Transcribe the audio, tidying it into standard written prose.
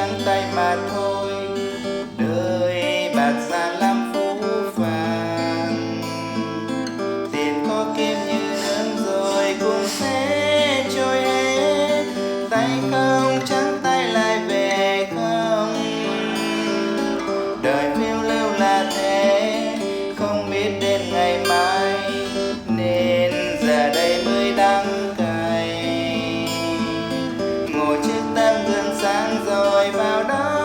trắng tay mà thôi. Đời bạt già lắm phũ phàng, tiền có kiếm như nước rồi cũng sẽ trôi hết. Tay không trắng tay lại về không, đời phiêu lưu là thế, không biết đến ngày mai, nên giờ đây mới đắng cay. Ngồi trước tấm gương sáng rồi vào đó